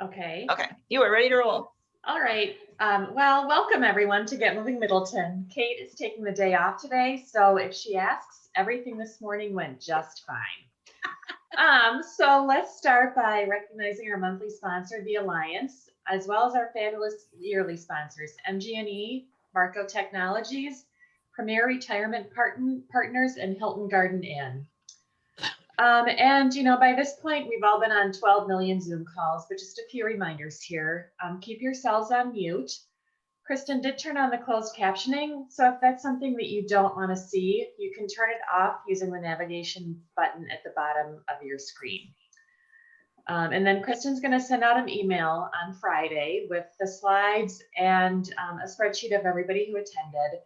Okay. Okay, you are ready to roll. All right. Well, welcome everyone to Get Moving Middleton. Kate is taking the day off today, so if she asks, everything this morning went just fine. So let's start by recognizing our monthly sponsor, the Alliance, as well as our fabulous yearly sponsors, MG&E, Marco Technologies, Premier Retirement Partners, and Hilton Garden Inn. And by this point, we've all been on 12 million Zoom calls, but just a few reminders here. Keep yourselves on mute. Kristen did turn on the closed captioning, so if that's something that you don't want to see, you can turn it off using the navigation button at the bottom of your screen. And then Kristen's going to send out an email on Friday with the slides and a spreadsheet of everybody who attended.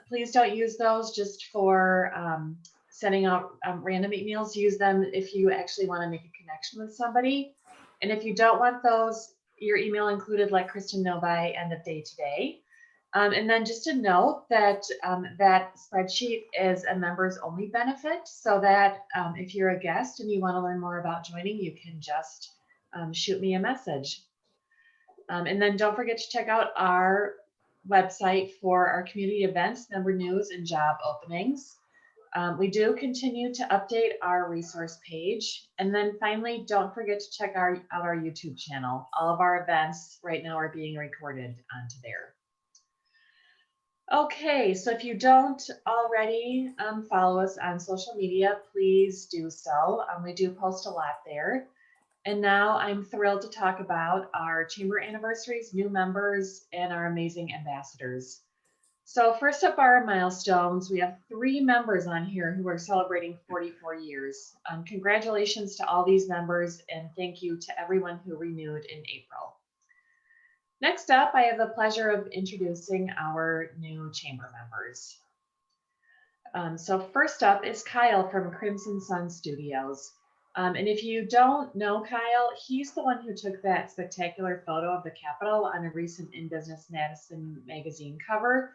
Please don't use those just for sending out random emails. Use them if you actually want to make a connection with somebody. And if you don't want your email included, let Kristen know by end of day today. And then just a note that that spreadsheet is a members only benefit, so that if you're a guest and you want to learn more about joining, you can just shoot me a message. And then don't forget to check out our website for our community events, member news, and job openings. We do continue to update our resource page. And then finally, don't forget to check out our YouTube channel. All of our events right now are being recorded onto there. Okay, so if you don't already follow us on social media, please do so. We do post a lot there. And now I'm thrilled to talk about our chamber anniversaries, new members, and our amazing ambassadors. So first up are our milestones. We have 3 members on here who are celebrating 44 years. Congratulations to all these members, and thank you to everyone who renewed in April. Next up, I have the pleasure of introducing our new chamber members. So first up is Kyle from Crimson Sun Studios. And if you don't know Kyle, he's the one who took that spectacular photo of the Capitol on a recent In Business Madison magazine cover.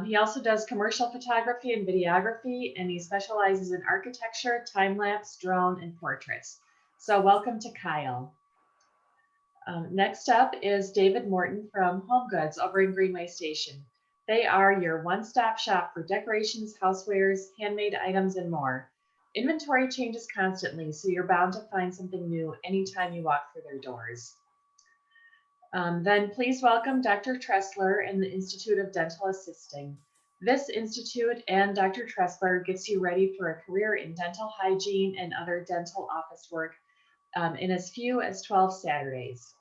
He also does commercial photography and videography, and he specializes in architecture, time-lapse, drone, and portraits. So welcome to Kyle. Next up is David Morton from Home Goods over in Greenway Station. They are your one-stop shop for decorations, housewares, handmade items, and more. Inventory changes constantly, so you're bound to find something new anytime you walk through their doors. Then please welcome Dr. Tressler and the Institute of Dental Assisting. This institute and Dr. Tressler gets you ready for a career in dental hygiene and other dental office work in as few as 12 Saturdays.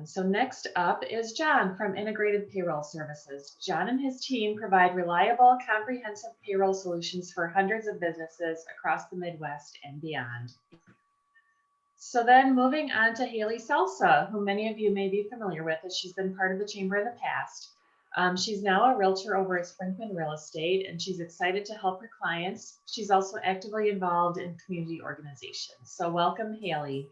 So next up is John from Integrated Payroll Services. John and his team provide reliable, comprehensive payroll solutions for hundreds of businesses across the Midwest and beyond. So then moving on to Haley Salsa, who many of you may be familiar with as she's been part of the chamber in the past. She's now a realtor over at Sprinkman Real Estate, and she's excited to help her clients. She's also actively involved in community organizations. So welcome, Haley.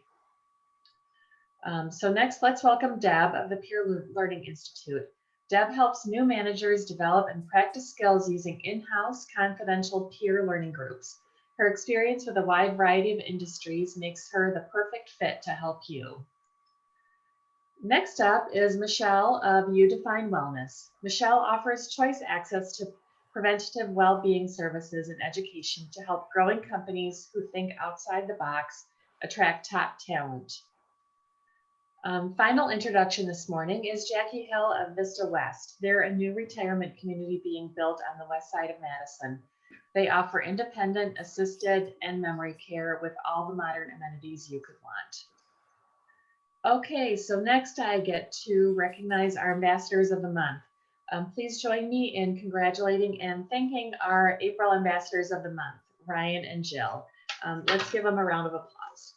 So next, let's welcome Deb of the Peer Learning Institute. Deb helps new managers develop and practice skills using in-house confidential peer learning groups. Her experience with a wide variety of industries makes her the perfect fit to help you. Next up is Michelle of You Define Wellness. Michelle offers choice access to preventative well-being services and education to help growing companies who think outside the box attract top talent. Final introduction this morning is Jackie Hill of Vista West. They're a new retirement community being built on the west side of Madison. They offer independent, assisted, and memory care with all the modern amenities you could want. Okay, so next I get to recognize our ambassadors of the month. Please join me in congratulating and thanking our April ambassadors of the month, Ryan and Jill. Let's give them a round of applause.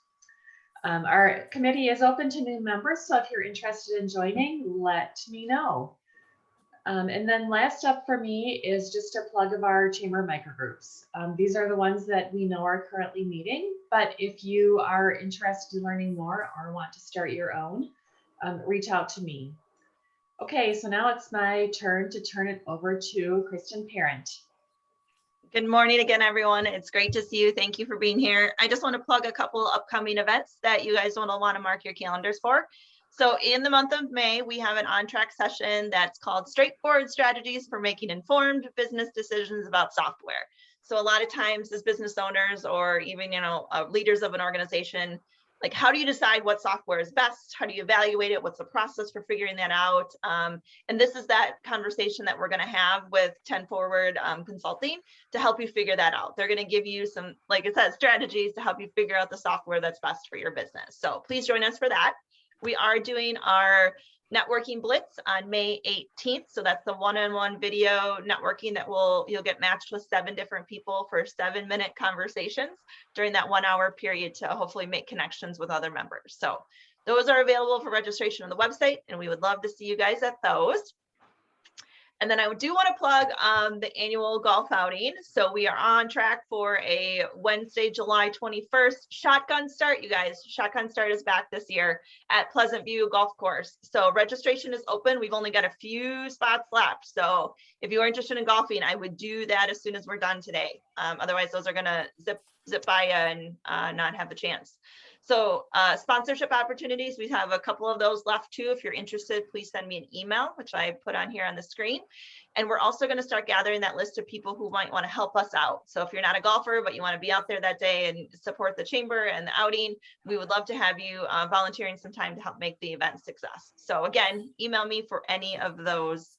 Our committee is open to new members, so if you're interested in joining, let me know. And then last up for me is just a plug of our chamber microgroups. These are the ones that we know are currently meeting, but if you are interested in learning more or want to start your own, reach out to me. Okay, so now it's my turn to turn it over to Kristen Parent. Good morning again, everyone. It's great to see you. Thank you for being here. I just want to plug a couple upcoming events that you guys want to mark your calendars for. So in the month of May, we have an on-track session that's called Straightforward Strategies for Making Informed Business Decisions About Software. So a lot of times as business owners or even, leaders of an organization, like, how do you decide what software is best? How do you evaluate it? What's the process for figuring that out? And this is that conversation that we're going to have with 10 Forward Consulting to help you figure that out. They're going to give you some, like it says, strategies to help you figure out the software that's best for your business. So please join us for that. We are doing our networking blitz on May 18th. So that's the one-on-one video networking that you'll get matched with 7 different people for 7-minute conversations during that 1-hour period to hopefully make connections with other members. So those are available for registration on the website, and we would love to see you guys at those. And then I do want to plug the annual golf outing. So we are on track for a Wednesday, July 21st shotgun start. You guys, shotgun start is back this year at Pleasant View Golf Course. So registration is open. We've only got a few spots left. So if you are interested in golfing, I would do that as soon as we're done today. Otherwise, those are going to zip by you and not have the chance. So sponsorship opportunities, we have a couple of those left too. If you're interested, please send me an email, which I put on here on the screen. And we're also going to start gathering that list of people who might want to help us out. So if you're not a golfer, but you want to be out there that day and support the chamber and the outing, we would love to have you volunteering some time to help make the event a success. So again, email me for any of those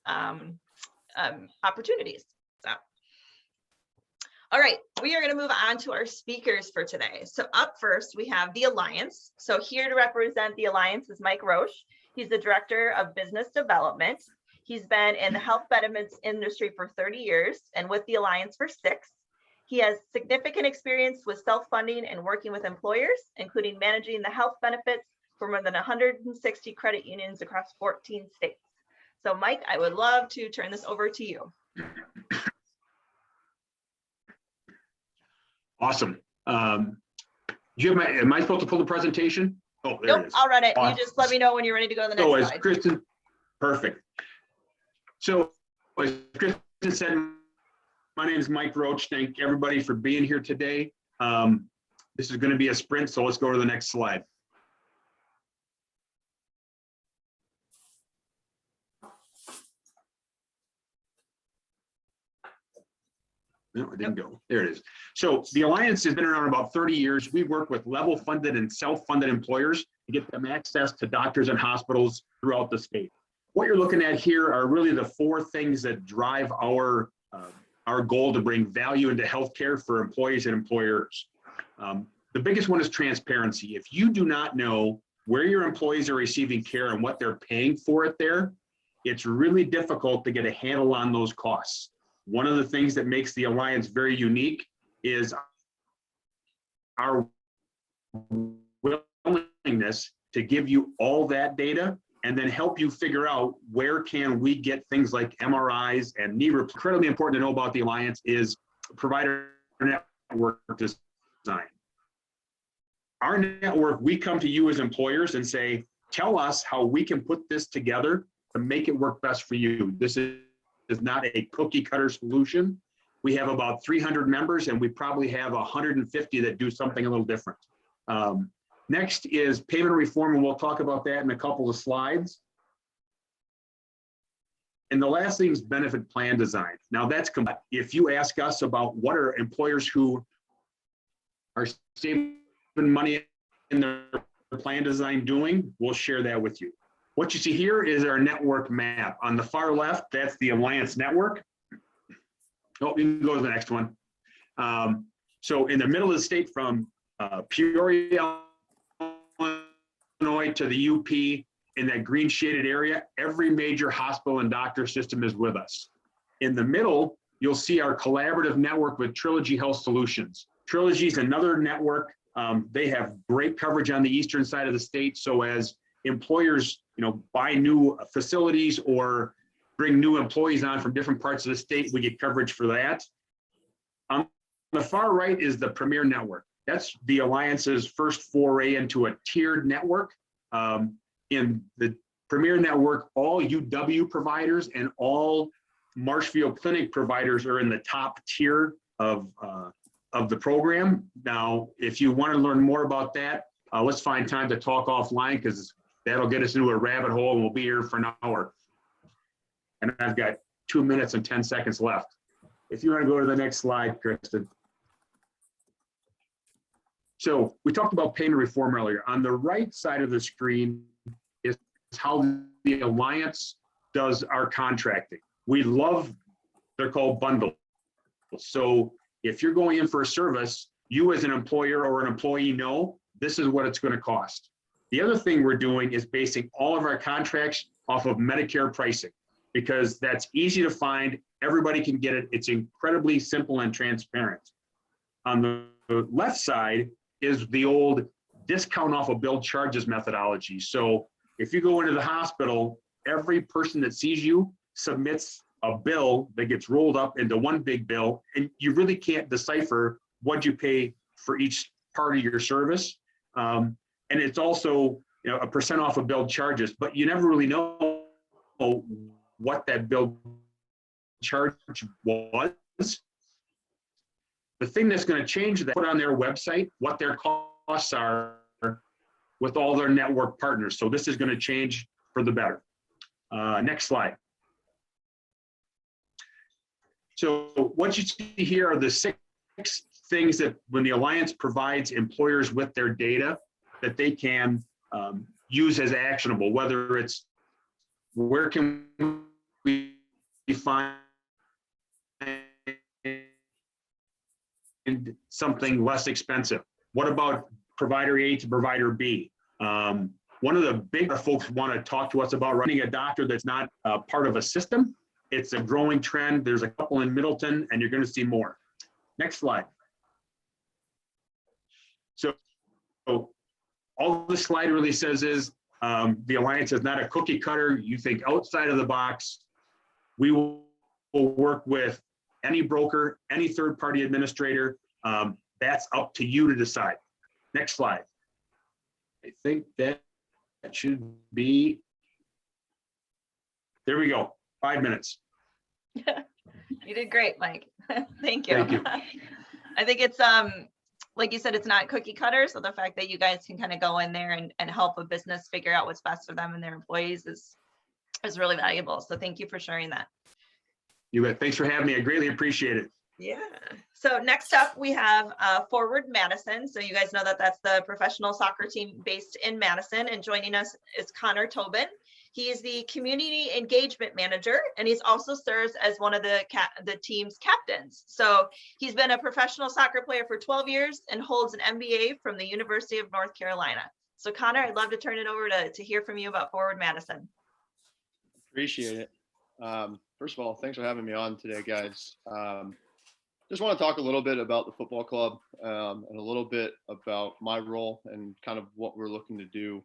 opportunities. So. All right, we are going to move on to our speakers for today. So up first, we have the Alliance. So here to represent the Alliance is Mike Roche. He's the Director of Business Development. He's been in the health benefits industry for 30 years and with the Alliance for 6. He has significant experience with self-funding and working with employers, including managing the health benefits for more than 160 credit unions across 14 states. So Mike, I would love to turn this over to you. Awesome. Am I supposed to pull the presentation? Oh, there it is. I'll run it. Awesome. You just let me know when you're ready to go to the next slide. As Kristen, perfect. So as Kristen said, my name is Mike Roach. Thank everybody for being here today. This is going to be a sprint, so let's go to the next slide. No, it didn't go. There it is. So the Alliance has been around about 30 years. We work with level funded and self-funded employers to get them access to doctors and hospitals throughout the state. What you're looking at here are really the 4 things that drive our goal to bring value into healthcare for employees and employers. The biggest one is transparency. If you do not know where your employees are receiving care and what they're paying for it there, it's really difficult to get a handle on those costs. One of the things that makes the Alliance very unique is our willingness to give you all that data and then help you figure out where can we get things like MRIs and knee replacements. Incredibly important to know about the Alliance is provider network design. Our network, we come to you as employers and say, tell us how we can put this together to make it work best for you. This is not a cookie cutter solution. We have about 300 members and we probably have 150 that do something a little different. Next is payment reform, and we'll talk about that in a couple of slides. And the last thing is benefit plan design. Now that's, if you ask us about what are employers who are saving money in their plan design doing, we'll share that with you. What you see here is our network map. On the far left, that's the Alliance network. Oh, you can go to the next one. So in the middle of the state from Peoria, Illinois to the UP, in that green shaded area, every major hospital and doctor system is with us. In the middle, you'll see our collaborative network with Trilogy Health Solutions. Trilogy is another network. They have great coverage on the eastern side of the state. So as employers, buy new facilities or bring new employees on from different parts of the state, we get coverage for that. On the far right is the Premier Network. That's the Alliance's first foray into a tiered network. In the Premier Network, all UW providers and all Marshfield Clinic providers are in the top tier of the program. Now, if you want to learn more about that, let's find time to talk offline, because that'll get us into a rabbit hole and we'll be here for an hour. And I've got 2 minutes and 10 seconds left. If you want to go to the next slide, Kristen. So we talked about payment reform earlier. On the right side of the screen is how the Alliance does our contracting. We love, they're called bundles. So if you're going in for a service, you as an employer or an employee know this is what it's going to cost. The other thing we're doing is basing all of our contracts off of Medicare pricing, because that's easy to find. Everybody can get it. It's incredibly simple and transparent. On the left side is the old discount off of billed charges methodology. So if you go into the hospital, every person that sees you submits a bill that gets rolled up into one big bill, and you really can't decipher what you pay for each part of your service. And it's also, you know, a percent off of billed charges, but you never really know what that billed charge was. The thing that's going to change that, put on their website what their costs are with all their network partners. So this is going to change for the better. Next slide. So what you see here are the 6 things that when the Alliance provides employers with their data that they can use as actionable, whether it's where can we find something less expensive? What about provider A to provider B? One of the big folks want to talk to us about running a doctor that's not part of a system. It's a growing trend. There's a couple in Middleton, and you're going to see more. Next slide. So all the slide really says is the Alliance is not a cookie cutter. You think outside of the box. We will work with any broker, any third-party administrator. That's up to you to decide. Next slide. I think that should be, there we go, 5 minutes. You did great, Mike. Thank you. Thank you. I think it's like you said, it's not cookie cutter. So the fact that you guys can kind of go in there and help a business figure out what's best for them and their employees is really valuable. So thank you for sharing that. You bet. Thanks for having me. I greatly appreciate it. Yeah. So next up, we have Forward Madison. So you guys know that that's the professional soccer team based in Madison. And joining us is Connor Tobin. He is the community engagement manager, and he's also serves as one of the team's captains. So he's been a professional soccer player for 12 years and holds an MBA from the University of North Carolina. So Connor, I'd love to turn it over to hear from you about Forward Madison. Appreciate it. First of all, thanks for having me on today, guys. Just want to talk a little bit about the football club and a little bit about my role and kind of what we're looking to do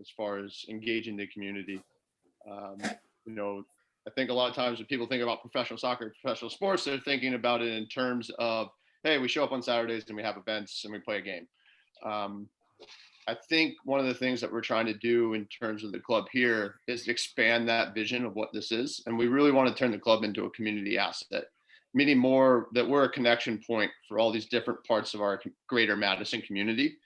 as far as engaging the community. You know, I think a lot of times when people think about professional soccer, professional sports, they're thinking about it in terms of, hey, we show up on Saturdays and we have events and we play a game. I think one of the things that we're trying to do in terms of the club here is expand that vision of what this is. And we really want to turn the club into a community asset, meaning more that we're a connection point for all these different parts of our greater Madison community.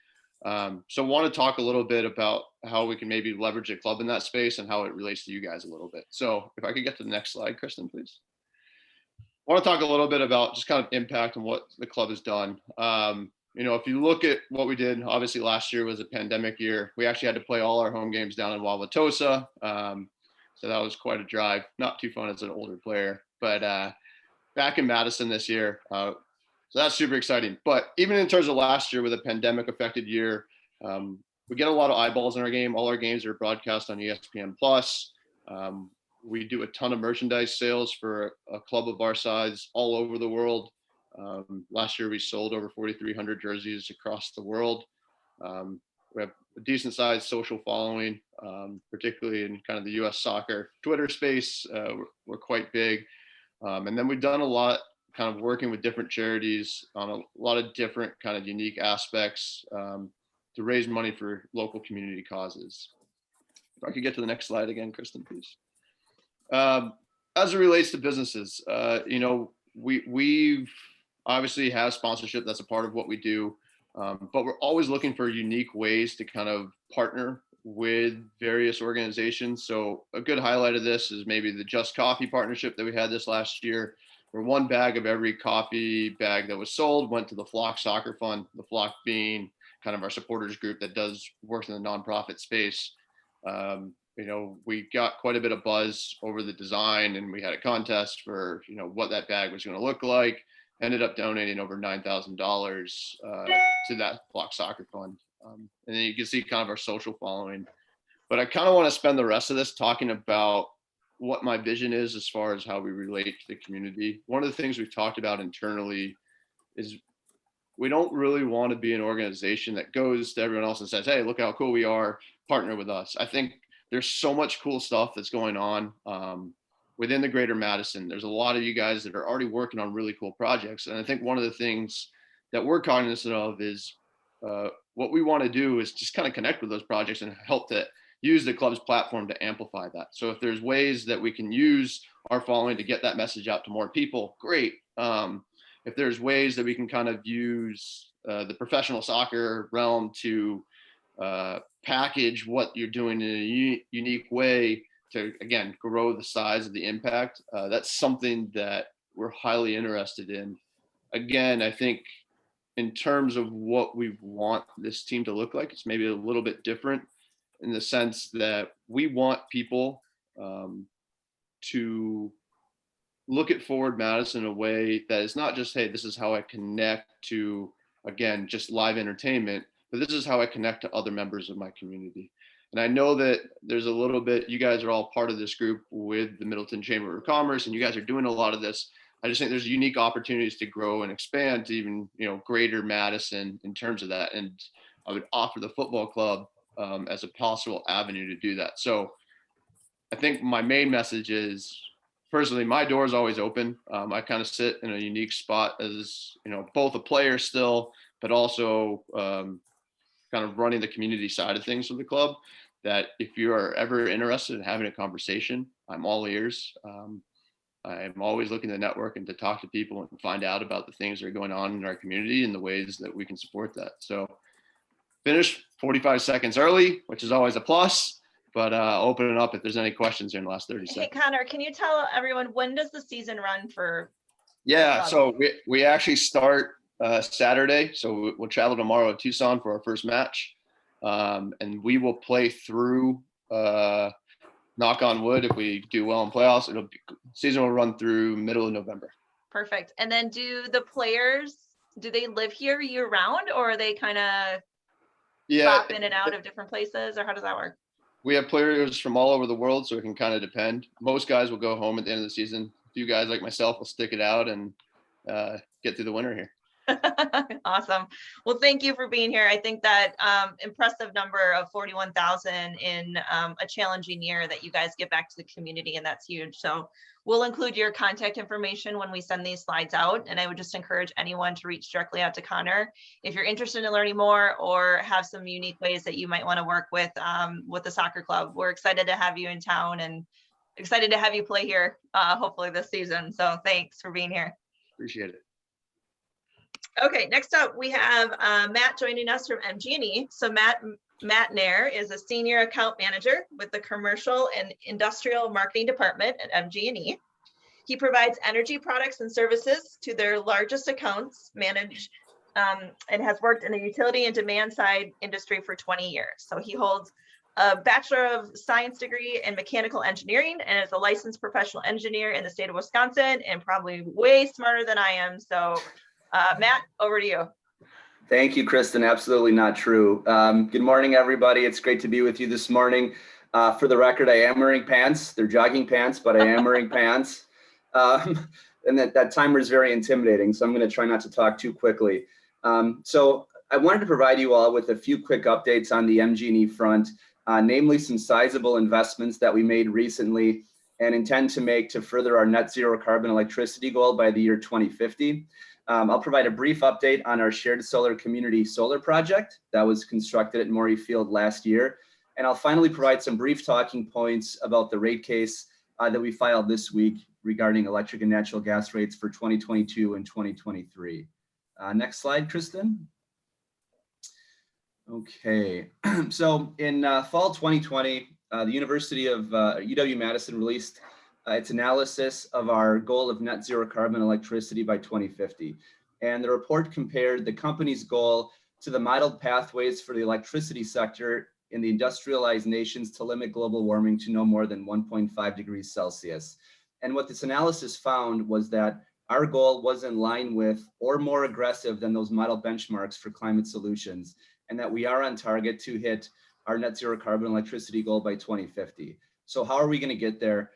So I want to talk a little bit about how we can maybe leverage the club in that space and how it relates to you guys a little bit. So if I could get to the next slide, Kristen, please. I want to talk a little bit about just kind of impact and what the club has done. You know, if you look at what we did, obviously last year was a pandemic year. We actually had to play all our home games down in Wauwatosa. So that was quite a drive. Not too fun as an older player, but back in Madison this year. So that's super exciting. But even in terms of last year with a pandemic affected year, we get a lot of eyeballs in our game. All our games are broadcast on ESPN Plus. We do a ton of merchandise sales for a club of our size all over the world. Last year we sold over 4,300 jerseys across the world. We have a decent sized social following, particularly in kind of the US soccer Twitter space. We're quite big. And then we've done a lot kind of working with different charities on a lot of different kind of unique aspects to raise money for local community causes. If I could get to the next slide again, Kristen, please. As it relates to businesses, you know, we've obviously have sponsorship. That's a part of what we do. But we're always looking for unique ways to kind of partner with various organizations. So a good highlight of this is maybe the Just Coffee partnership that we had this last year, where 1 bag of every coffee bag that was sold went to the Flock Soccer Fund, the Flock being kind of our supporters group that does work in the nonprofit space. We got quite a bit of buzz over the design, and we had a contest for, what that bag was going to look like. Ended up donating over $9,000 to that Flock Soccer Fund. And then you can see kind of our social following. But I kind of want to spend the rest of this talking about what my vision is as far as how we relate to the community. One of the things we've talked about internally is we don't really want to be an organization that goes to everyone else and says, hey, look how cool we are, partner with us. I think there's so much cool stuff that's going on within the greater Madison. There's a lot of you guys that are already working on really cool projects. And I think one of the things that we're cognizant of is what we want to do is just kind of connect with those projects and help to use the club's platform to amplify that. So if there's ways that we can use our following to get that message out to more people, great. If there's ways that we can kind of use the professional soccer realm to package what you're doing in a unique way to, again, grow the size of the impact, that's something that we're highly interested in. Again, I think in terms of what we want this team to look like, it's maybe a little bit different in the sense that we want people to look at Forward Madison in a way that is not just, hey, this is how I connect to, again, just live entertainment, but this is how I connect to other members of my community. And I know that there's a little bit, you guys are all part of this group with the Middleton Chamber of Commerce, and you guys are doing a lot of this. I just think there's unique opportunities to grow and expand to even, greater Madison in terms of that. And I would offer the football club as a possible avenue to do that. So I think my main message is, personally, my door is always open. I kind of sit in a unique spot as, both a player still, but also kind of running the community side of things for the club, that if you are ever interested in having a conversation, I'm all ears. I'm always looking to network and to talk to people and find out about the things that are going on in our community and the ways that we can support that. So finished 45 seconds early, which is always a plus, but I'll open it up if there's any questions here in the last 30 seconds. Hey, Connor, can you tell everyone, when does the season run for? Yeah, so we actually start Saturday. So we'll travel tomorrow to Tucson for our first match. And we will play through, knock on wood, if we do well in playoffs, season will run through middle of November. Perfect. And then do the players, do they live here year round, or are they kind of pop in and out of different places, or how does that work? We have players from all over the world, so it can kind of depend. Most guys will go home at the end of the season. A few guys like myself will stick it out and get through the winter here. Awesome. Well, thank you for being here. I think that impressive number of 41,000 in a challenging year that you guys give back to the community, and that's huge. So we'll include your contact information when we send these slides out, and I would just encourage anyone to reach directly out to Connor if you're interested in learning more or have some unique ways that you might want to work with the soccer club. We're excited to have you in town and excited to have you play here hopefully this season. So thanks for being here. Appreciate it. Okay, next up we have Matt joining us from MG&E. So Matt Nair is a senior account manager with the Commercial and Industrial Marketing Department at MG&E. He provides energy products and services to their largest accounts, managed and has worked in the utility and demand side industry for 20 years. So he holds a Bachelor of Science degree in mechanical engineering and is a licensed professional engineer in the state of Wisconsin, and probably way smarter than I am. So Matt, over to you. Thank you, Kristen. Absolutely not true. Good morning, everybody. It's great to be with you this morning. For the record, I am wearing pants. They're jogging pants, but I am wearing pants. And that timer is very intimidating, so I'm going to try not to talk too quickly. So I wanted to provide you all with a few quick updates on the MG&E front, namely some sizable investments that we made recently and intend to make to further our net zero carbon electricity goal by the year 2050. I'll provide a brief update on our shared solar community solar project that was constructed at Morey Field last year. And I'll finally provide some brief talking points about the rate case that we filed this week regarding electric and natural gas rates for 2022 and 2023. Next slide, Kristen. Okay, so in fall 2020, the University of UW-Madison released its analysis of our goal of net zero carbon electricity by 2050. And the report compared the company's goal to the modeled pathways for the electricity sector in the industrialized nations to limit global warming to no more than 1.5 degrees Celsius. And what this analysis found was that our goal was in line with or more aggressive than those model benchmarks for climate solutions, and that we are on target to hit our net zero carbon electricity goal by 2050. So how are we going to get there?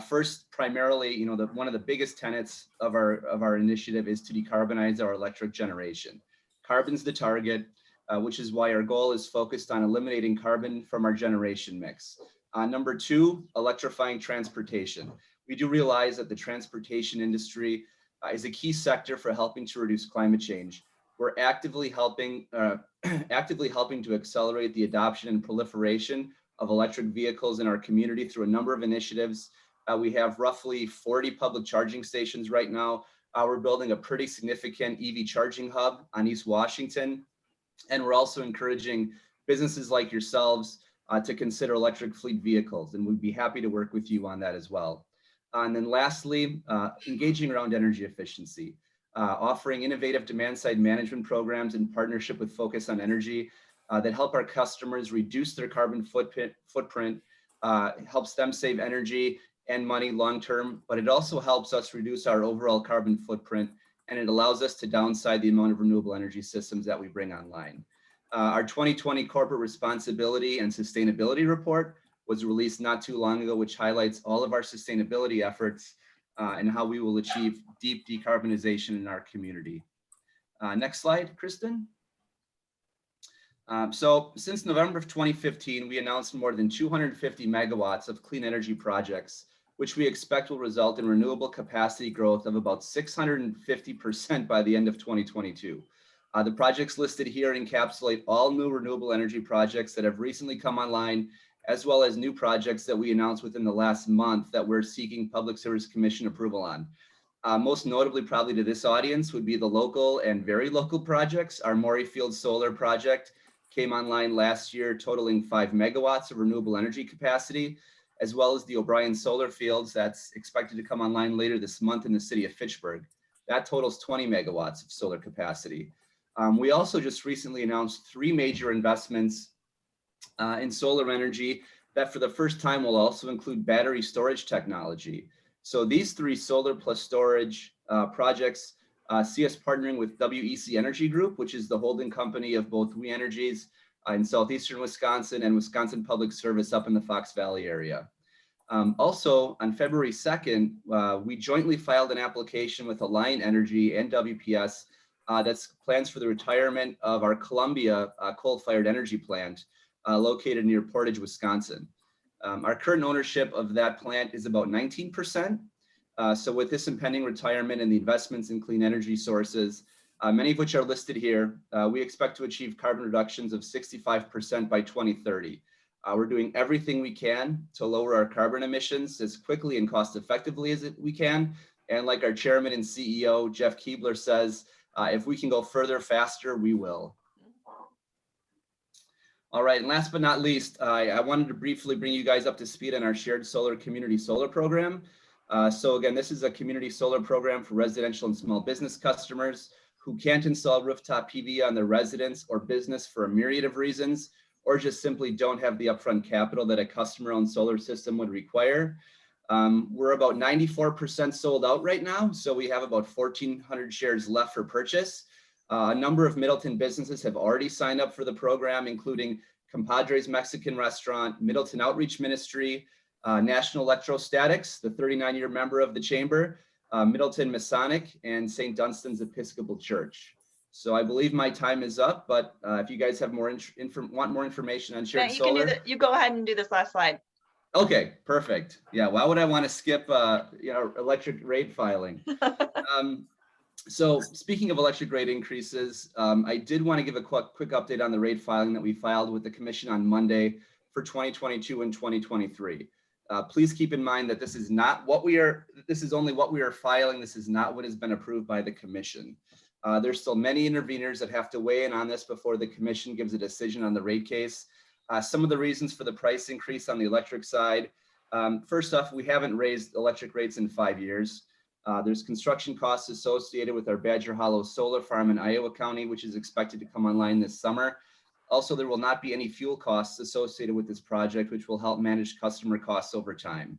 First, primarily, one of the biggest tenets of our initiative is to decarbonize our electric generation. Carbon's the target, which is why our goal is focused on eliminating carbon from our generation mix. Number two, electrifying transportation. We do realize that the transportation industry is a key sector for helping to reduce climate change. We're actively helping to accelerate the adoption and proliferation of electric vehicles in our community through a number of initiatives. We have roughly 40 public charging stations right now. We're building a pretty significant EV charging hub on East Washington. And we're also encouraging businesses like yourselves to consider electric fleet vehicles. And we'd be happy to work with you on that as well. And then lastly, engaging around energy efficiency. Offering innovative demand-side management programs in partnership with Focus on Energy that help our customers reduce their carbon footprint, helps them save energy and money long-term, but it also helps us reduce our overall carbon footprint, and it allows us to downside the amount of renewable energy systems that we bring online. Our 2020 Corporate Responsibility and Sustainability Report was released not too long ago, which highlights all of our sustainability efforts and how we will achieve deep decarbonization in our community. Next slide, Kristen. So since November of 2015, we announced more than 250 megawatts of clean energy projects, which we expect will result in renewable capacity growth of about 650% by the end of 2022. The projects listed here encapsulate all new renewable energy projects that have recently come online, as well as new projects that we announced within the last month that we're seeking Public Service Commission approval on. Most notably, probably to this audience, would be the local and very local projects. Our Maury Field Solar project came online last year, totaling 5 megawatts of renewable energy capacity, as well as the O'Brien Solar Fields that's expected to come online later this month in the city of Fitchburg. That totals 20 megawatts of solar capacity. We also just recently announced 3 major investments in solar energy that for the first time will also include battery storage technology. So these 3 solar plus storage projects see us partnering with WEC Energy Group, which is the holding company of both We Energies in southeastern Wisconsin and Wisconsin Public Service up in the Fox Valley area. Also, on February 2nd, we jointly filed an application with Alliant Energy and WPS that's plans for the retirement of our Columbia coal-fired energy plant located near Portage, Wisconsin. Our current ownership of that plant is about 19%. So with this impending retirement and the investments in clean energy sources, many of which are listed here, we expect to achieve carbon reductions of 65% by 2030. We're doing everything we can to lower our carbon emissions as quickly and cost effectively as we can. And like our chairman and CEO, Jeff Keebler says, if we can go further, faster, we will. All right, and last but not least, I wanted to briefly bring you guys up to speed on our Shared Solar Community Solar Program. So again, this is a community solar program for residential and small business customers who can't install rooftop PV on their residence or business for a myriad of reasons, or just simply don't have the upfront capital that a customer-owned solar system would require. We're about 94% sold out right now, so we have about 1,400 shares left for purchase. A number of Middleton businesses have already signed up for the program, including Compadres Mexican Restaurant, Middleton Outreach Ministry, National Electrostatics, the 39-year member of the chamber, Middleton Masonic, and St. Dunstan's Episcopal Church. So I believe my time is up, but if you guys have want more information on shared solar. You go ahead and do this last slide. Okay, perfect. Yeah, why would I want to skip electric rate filing? So speaking of electric rate increases, I did want to give a quick update on the rate filing that we filed with the commission on Monday for 2022 and 2023. Please keep in mind that this is not what we are, this is only what we are filing. This is not what has been approved by the commission. There's still many interveners that have to weigh in on this before the commission gives a decision on the rate case. Some of the reasons for the price increase on the electric side. First off, we haven't raised electric rates in 5 years. There's construction costs associated with our Badger Hollow solar farm in Iowa County, which is expected to come online this summer. Also, there will not be any fuel costs associated with this project, which will help manage customer costs over time.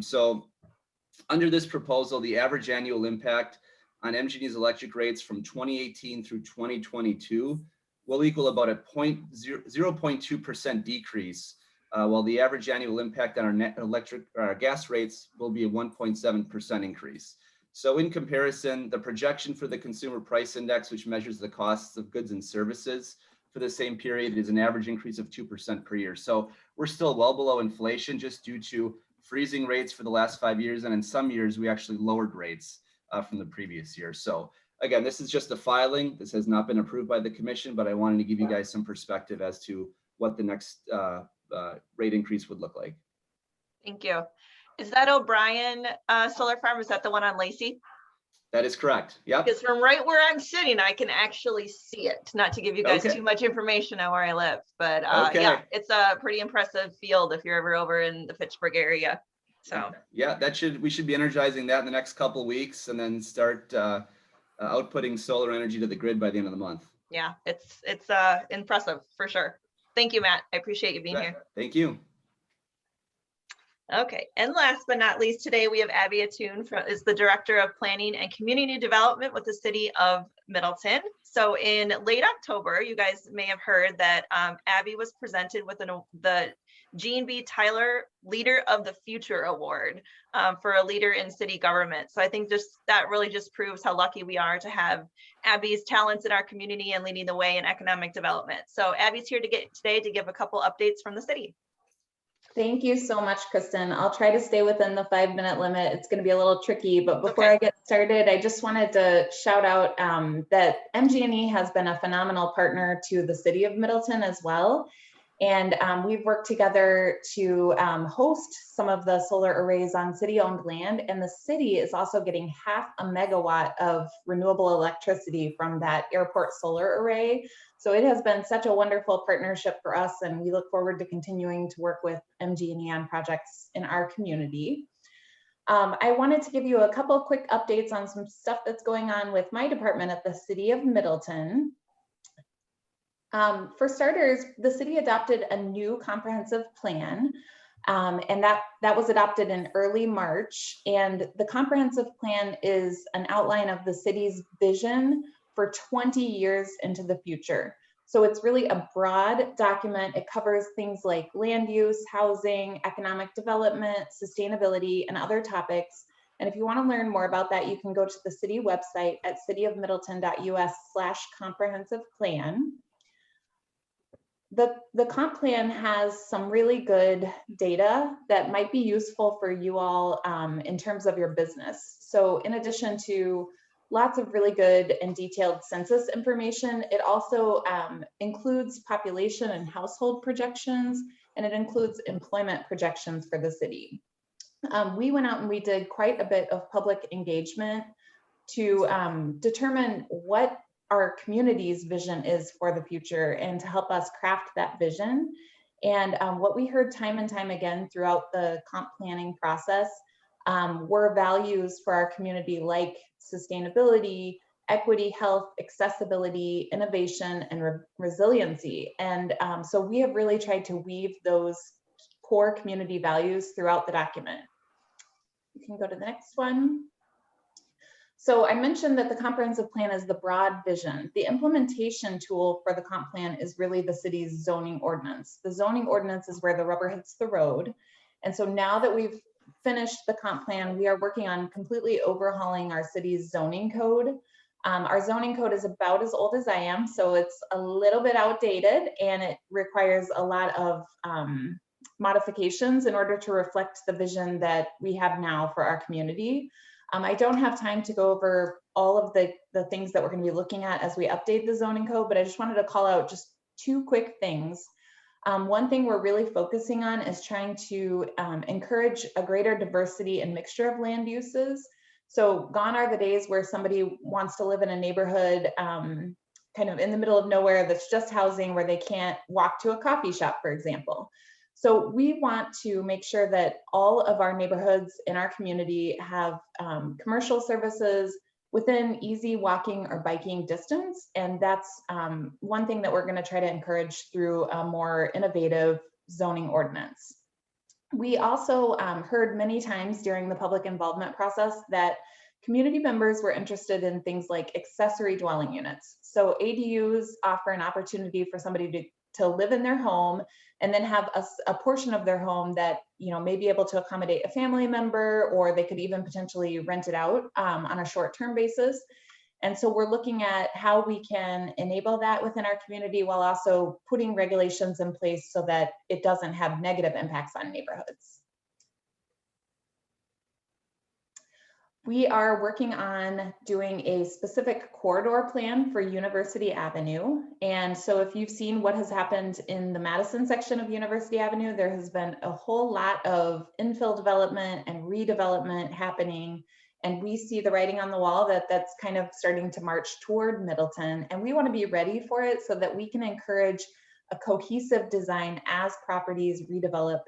So under this proposal, the average annual impact on MGE's electric rates from 2018 through 2022 will equal about a 0.2% decrease, while the average annual impact on our net gas rates will be a 1.7% increase. So in comparison, the projection for the Consumer Price Index, which measures the costs of goods and services for the same period, is an average increase of 2% per year. So we're still well below inflation just due to freezing rates for the last 5 years. And in some years, we actually lowered rates from the previous year. So again, this is just a filing. This has not been approved by the commission, but I wanted to give you guys some perspective as to what the next rate increase would look like. Thank you. Is that O'Brien solar farm? Is that the one on Lacey? That is correct. Yep. Because from right where I'm sitting, I can actually see it. Not to give you guys too much information on where I live, but yeah, it's a pretty impressive field if you're ever over in the Fitchburg area. So yeah, we should be energizing that in the next couple of weeks, and then start outputting solar energy to the grid by the end of the month. Yeah, it's impressive for sure. Thank you, Matt. I appreciate you being here. Thank you. Okay, and last but not least, today we have Abby Attune, is the Director of Planning and Community Development with the City of Middleton. So in late October, you guys may have heard that Abby was presented with the Gene B. Tyler Leader of the Future Award for a leader in city government. So I think that really just proves how lucky we are to have Abby's talents in our community and leading the way in economic development. So Abby's here today to give a couple updates from the city. Thank you so much, Kristen. I'll try to stay within the 5-minute limit. It's going to be a little tricky, but before I get started, I just wanted to shout out that MGE has been a phenomenal partner to the City of Middleton as well. And we've worked together to host some of the solar arrays on city-owned land, and the city is also getting 0.5 megawatt of renewable electricity from that airport solar array. So it has been such a wonderful partnership for us, and we look forward to continuing to work with MGE on projects in our community. I wanted to give you a couple of quick updates on some stuff that's going on with my department at the City of Middleton. For starters, the city adopted a new comprehensive plan, and that was adopted in early March. And the comprehensive plan is an outline of the city's vision for 20 years into the future. So it's really a broad document. It covers things like land use, housing, economic development, sustainability, and other topics. And if you want to learn more about that, you can go to the city website at cityofmiddleton.us/comprehensive-plan. The comp plan has some really good data that might be useful for you all in terms of your business. So in addition to lots of really good and detailed census information, it also includes population and household projections, and it includes employment projections for the city. We went out and we did quite a bit of public engagement to determine what our community's vision is for the future and to help us craft that vision. And what we heard time and time again throughout the comp planning process were values for our community like sustainability, equity, health, accessibility, innovation, and resiliency. And so we have really tried to weave those core community values throughout the document. You can go to the next one. So I mentioned that the comprehensive plan is the broad vision. The implementation tool for the comp plan is really the city's zoning ordinance. The zoning ordinance is where the rubber hits the road. And so now that we've finished the comp plan, we are working on completely overhauling our city's zoning code. Our zoning code is about as old as I am, so it's a little bit outdated, and it requires a lot of modifications in order to reflect the vision that we have now for our community. I don't have time to go over all of the things that we're going to be looking at as we update the zoning code, but I just wanted to call out just 2 quick things. One thing we're really focusing on is trying to encourage a greater diversity and mixture of land uses. So gone are the days where somebody wants to live in a neighborhood kind of in the middle of nowhere that's just housing where they can't walk to a coffee shop, for example. So we want to make sure that all of our neighborhoods in our community have commercial services within easy walking or biking distance. And that's one thing that we're going to try to encourage through a more innovative zoning ordinance. We also heard many times during the public involvement process that community members were interested in things like accessory dwelling units. So ADUs offer an opportunity for somebody to live in their home and then have a portion of their home that, you know, may be able to accommodate a family member, or they could even potentially rent it out on a short-term basis. And so we're looking at how we can enable that within our community while also putting regulations in place so that it doesn't have negative impacts on neighborhoods. We are working on doing a specific corridor plan for University Avenue. And so if you've seen what has happened in the Madison section of University Avenue, there has been a whole lot of infill development and redevelopment happening. And we see the writing on the wall that that's kind of starting to march toward Middleton. And we want to be ready for it so that we can encourage a cohesive design as properties redevelop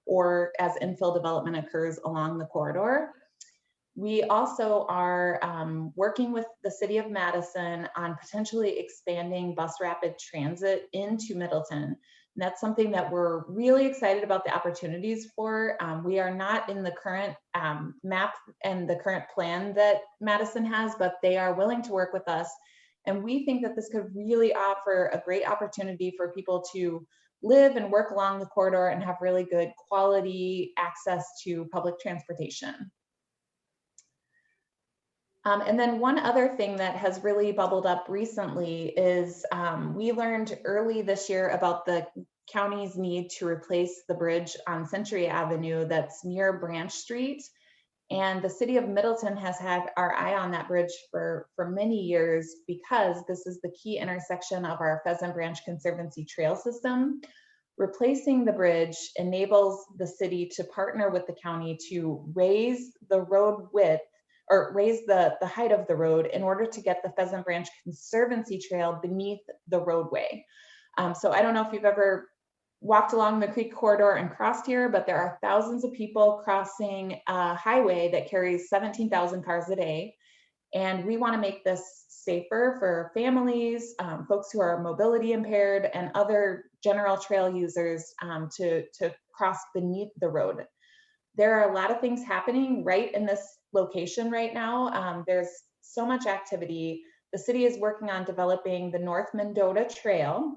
or as infill development occurs along the corridor. We also are working with the city of Madison on potentially expanding bus rapid transit into Middleton. And that's something that we're really excited about the opportunities for. We are not in the current map and the current plan that Madison has, but they are willing to work with us. And we think that this could really offer a great opportunity for people to live and work along the corridor and have really good quality access to public transportation. And then one other thing that has really bubbled up recently is we learned early this year about the county's need to replace the bridge on Century Avenue that's near Branch Street. And the city of Middleton has had our eye on that bridge for many years because this is the key intersection of our Pheasant Branch Conservancy Trail system. Replacing the bridge enables the city to partner with the county to raise the road width or raise the height of the road in order to get the Pheasant Branch Conservancy Trail beneath the roadway. So I don't know if you've ever walked along the creek corridor and crossed here, but there are thousands of people crossing a highway that carries 17,000 cars a day. And we want to make this safer for families, folks who are mobility impaired, and other general trail users to cross beneath the road. There are a lot of things happening right in this location right now. There's so much activity. The city is working on developing the North Mendota Trail.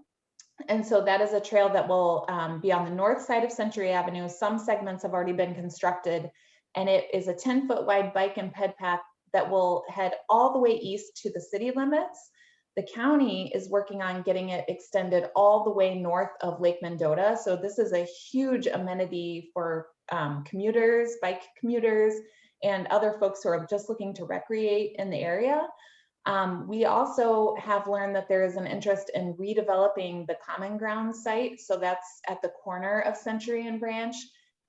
And so that is a trail that will be on the north side of Century Avenue. Some segments have already been constructed, and it is a 10-foot wide bike and ped path that will head all the way east to the city limits. The county is working on getting it extended all the way north of Lake Mendota. So this is a huge amenity for commuters, bike commuters, and other folks who are just looking to recreate in the area. We also have learned that there is an interest in redeveloping the Common Ground site. So that's at the corner of Century and Branch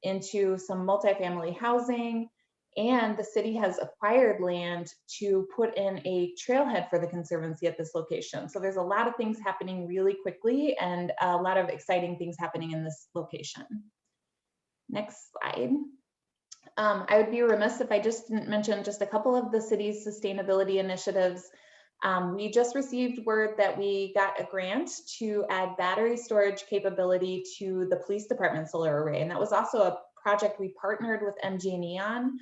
into some multifamily housing. And the city has acquired land to put in a trailhead for the Conservancy at this location. So there's a lot of things happening really quickly and a lot of exciting things happening in this location. Next slide. I would be remiss if I just didn't mention just a couple of the city's sustainability initiatives. We just received word that we got a grant to add battery storage capability to the police department solar array. And that was also a project we partnered with MG&E on.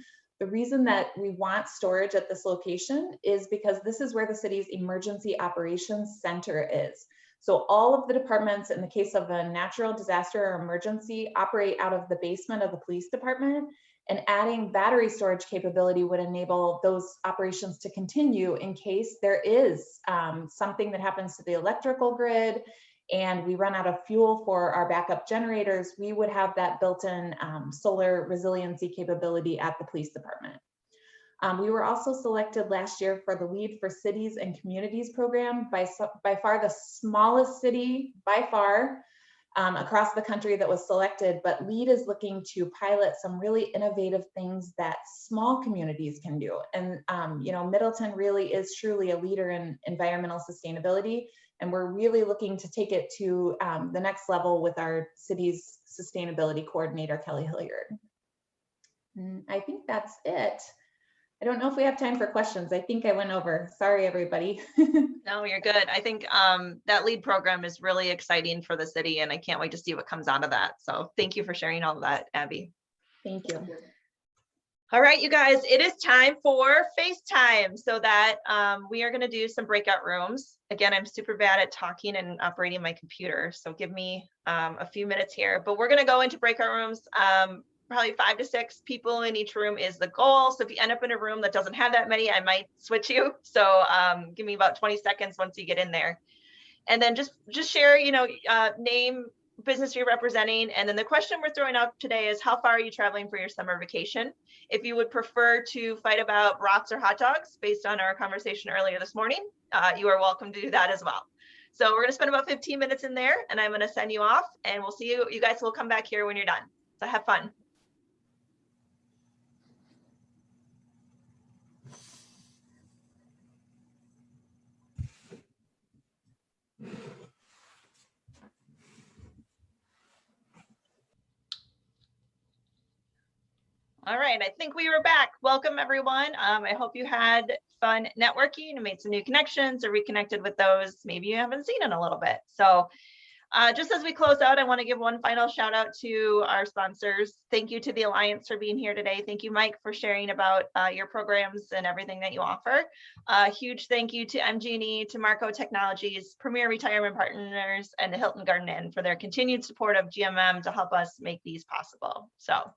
The reason that we want storage at this location is because this is where the city's emergency operations center is. So all of the departments in the case of a natural disaster or emergency operate out of the basement of the police department, and adding battery storage capability would enable those operations to continue in case there is something that happens to the electrical grid and we run out of fuel for our backup generators. We would have that built-in solar resiliency capability at the police department. We were also selected last year for the Lead for Cities and Communities program, by far the smallest city by far. across the country that was selected, but LEAD is looking to pilot some really innovative things that small communities can do. And, you know, Middleton really is truly a leader in environmental sustainability, and we're really looking to take it to the next level with our city's sustainability coordinator, Kelly Hilliard. And I think that's it. I don't know if we have time for questions. I think I went over. Sorry, everybody. No, you're good. I think that LEAD program is really exciting for the city, and I can't wait to see what comes out of that. So thank you for sharing all of that, Abby. Thank you. All right, you guys, it is time for FaceTime so that we are going to do some breakout rooms. Again, I'm super bad at talking and operating my computer, so give me a few minutes here, but we're going to go into breakout rooms. Probably 5 to 6 people in each room is the goal. So if you end up in a room that doesn't have that many, I might switch you. So give me about 20 seconds once you get in there. And then just share, you know, name, business you're representing. And then the question we're throwing out today is, how far are you traveling for your summer vacation? If you would prefer to fight about brats or hot dogs based on our conversation earlier this morning, you are welcome to do that as well. So we're going to spend about 15 minutes in there, and I'm going to send you off, and we'll see you. You guys will come back here when you're done. So have fun. All right, I think we were back. Welcome, everyone. I hope you had fun networking and made some new connections or reconnected with those maybe you haven't seen in a little bit. So just as we close out, I want to give one final shout out to our sponsors. Thank you to the Alliance for being here today. Thank you, Mike, for sharing about your programs and everything that you offer. Huge thank you to MG&E, to Marco Technologies, Premier Retirement Partners, and the Hilton Garden Inn for their continued support of GMM to help us make these possible. So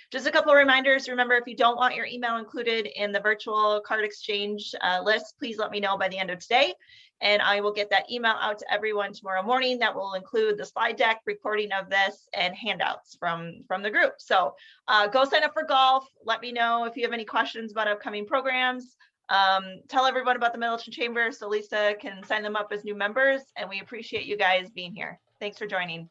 just a couple of reminders. Remember, if you don't want your email included in the virtual card exchange list, please let me know by the end of today, and I will get that email out to everyone tomorrow morning. That will include the slide deck, recording of this, and handouts from the group. So go sign up for golf. Let me know if you have any questions about upcoming programs. Tell everyone about the Middleton Chamber so Lisa can sign them up as new members, and we appreciate you guys being here. Thanks for joining.